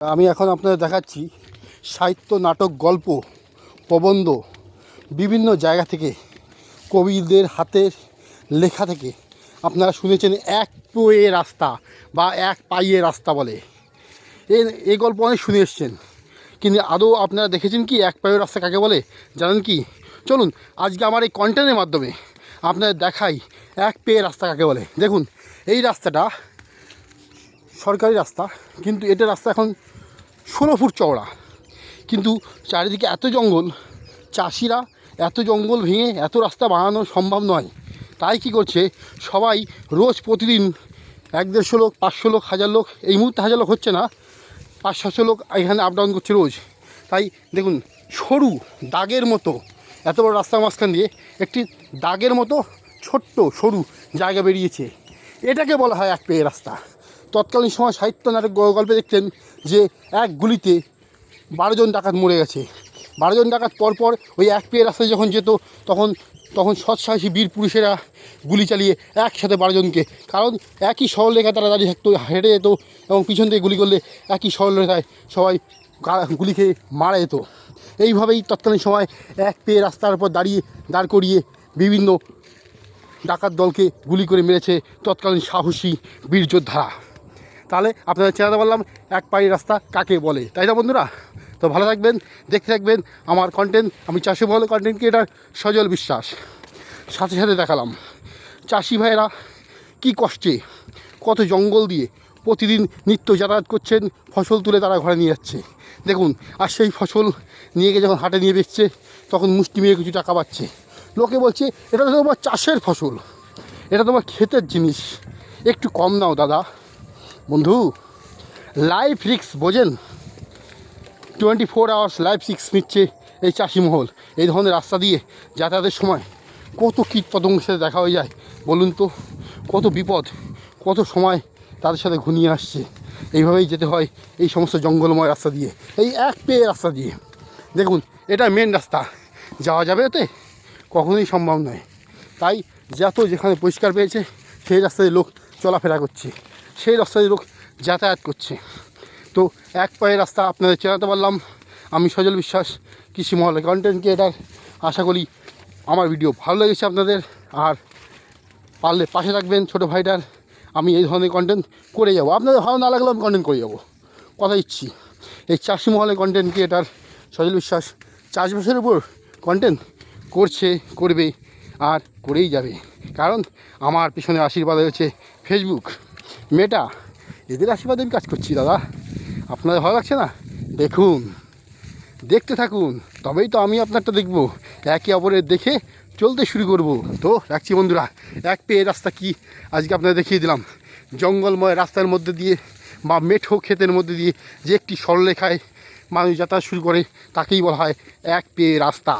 আমি এখন আপনাদের দেখাচ্ছি সাহিত্য, নাটক, গল্প, প্রবন্ধ বিভিন্ন জায়গা থেকে কবিদের হাতের লেখা থেকে আপনারা শুনেছেন এক পোয়ে রাস্তা বা এক পাইয়ে রাস্তা বলে। এই গল্প অনেক শুনে এসছেন, কিন্তু আদৌ আপনারা দেখেছেন কি এক পাইয়ে রাস্তা কাকে বলে? জানেন কি? চলুন আজকে আমার এই কন্টেন্টের মাধ্যমে আপনাদের দেখাই এক পেয়ে রাস্তা কাকে বলে। দেখুন, এই রাস্তাটা সরকারি রাস্তা, কিন্তু এটা রাস্তা এখন 16 ফুট চওড়া, কিন্তু চারিদিকে এত জঙ্গল, চাষিরা এত জঙ্গল ভেঙে এত রাস্তা বানানো সম্ভব নয়। তাই কি করছে সবাই রোজ প্রতিদিন 100-150 লোক, 500 লোক, 1000 লোক, এই মুহূর্তে 1000 লোক হচ্ছে না, 500-600 লোক এখানে আপ ডাউন করছে রোজ। তাই দেখুন, সরু দাগের মতো এত বড় রাস্তার মাঝখান দিয়ে একটি দাগের মতো ছোট্ট সরু জায়গা বেরিয়েছে, এটাকে বলা হয় এক পেয়ে রাস্তা। তৎকালীন সময় সাহিত্য, নাটক, গল্পে দেখতেন যে এক গুলিতে 12 জন ডাকাত মরে গেছে। 12 জন ডাকাত পরপর ওই এক পেয়ে রাস্তায় যখন যেত তখন সৎসাহসী বীর পুরুষেরা গুলি চালিয়ে একসাথে 12 জনকে, কারণ একই সরলরেখায় তারা দাঁড়িয়ে থাকতো, হেঁটে যেত এবং পিছন থেকে গুলি করলে একই সরলরেখায় সবাই গুলি খেয়ে মারা যেত। এইভাবেই তৎকালীন সময় এক পেয়ে রাস্তার উপর দাঁড় করিয়ে বিভিন্ন ডাকাত দলকে গুলি করে মেরেছে তৎকালীন সাহসী বীর যোদ্ধারা। তাহলে আপনাদের চেনাতে পারলাম এক পায়ের রাস্তা কাকে বলে, তাই না বন্ধুরা? তো ভালো থাকবেন, দেখতে থাকবেন আমার কন্টেন্ট। আমি চাষি মহলে কন্টেন্ট ক্রিয়েটার সজল বিশ্বাস। সাথে সাথে দেখালাম চাষি ভাইয়েরা কী কষ্টে কত জঙ্গল দিয়ে প্রতিদিন নিত্য যাতায়াত করছেন, ফসল তুলে তারা ঘরে নিয়ে যাচ্ছে। দেখুন, আর সেই ফসল নিয়ে গিয়ে যখন হাটে নিয়ে বেচছে তখন মুষ্টি মেরে কিছু টাকা পাচ্ছে। লোকে বলছে এটা তো তোমার চাষের ফসল, এটা তোমার ক্ষেতের জিনিস, একটু কম নাও দাদা। বন্ধু, লাইফ রিস্ক বোঝেন? 24 আওয়ার্স লাইফ রিস্ক নিচ্ছে এই চাষি মহল। এই ধরনের রাস্তা দিয়ে যাতায়াতের সময় কত কীট পতঙ্গের সাথে দেখা হয়ে যায় বলুন তো, কত বিপদ, কত সময় তাদের সাথে ঘনিয়ে আসছে। এইভাবেই যেতে হয় এই সমস্ত জঙ্গলময় রাস্তা দিয়ে, এই এক পেয়ে রাস্তা দিয়ে। দেখুন, এটা মেন রাস্তা, যাওয়া যাবে ওতে? কখনোই সম্ভব নয়। তাই যত যেখানে পরিষ্কার পেয়েছে সেই রাস্তায় লোক চলাফেরা করছে, সেই রাস্তায় লোক যাতায়াত করছে। তো এক পায়ের রাস্তা আপনাদের চেনাতে পারলাম। আমি সজল বিশ্বাস, কৃষি মহলে কন্টেন্ট ক্রিয়েটার। আশা করি আমার ভিডিও ভালো লেগেছে আপনাদের, আর পারলে পাশে থাকবেন ছোটো ভাইটার। আমি এই ধরনের কন্টেন্ট করে যাবো, আপনাদের ভালো না লাগলেও আমি কন্টেন্ট করে যাবো, কথা দিচ্ছি। এই চাষি মহলে কন্টেন্ট ক্রিয়েটার সজল বিশ্বাস চাষবাসের উপর কন্টেন্ট করবে আর করেই যাবে, কারণ আমার পিছনে আশীর্বাদ হচ্ছে ফেসবুক, মেটা, এদের আশীর্বাদে আমি কাজ করছি দাদা। আপনাদের ভালো লাগছে না? দেখুন, দেখতে থাকুন, তবেই তো আমি আপনারটা দেখব, একে অপরের দেখে চলতে শুরু করব। তো রাখছি বন্ধুরা, এক পেয়ে রাস্তা কি আজকে আপনাদের দেখিয়ে দিলাম। জঙ্গলময় রাস্তার মধ্যে দিয়ে বা মেঠো ক্ষেতের মধ্যে দিয়ে যে একটি সরলরেখায় মানুষ যাতায়াত শুরু করে তাকেই বলা হয় এক পেয়ে রাস্তা।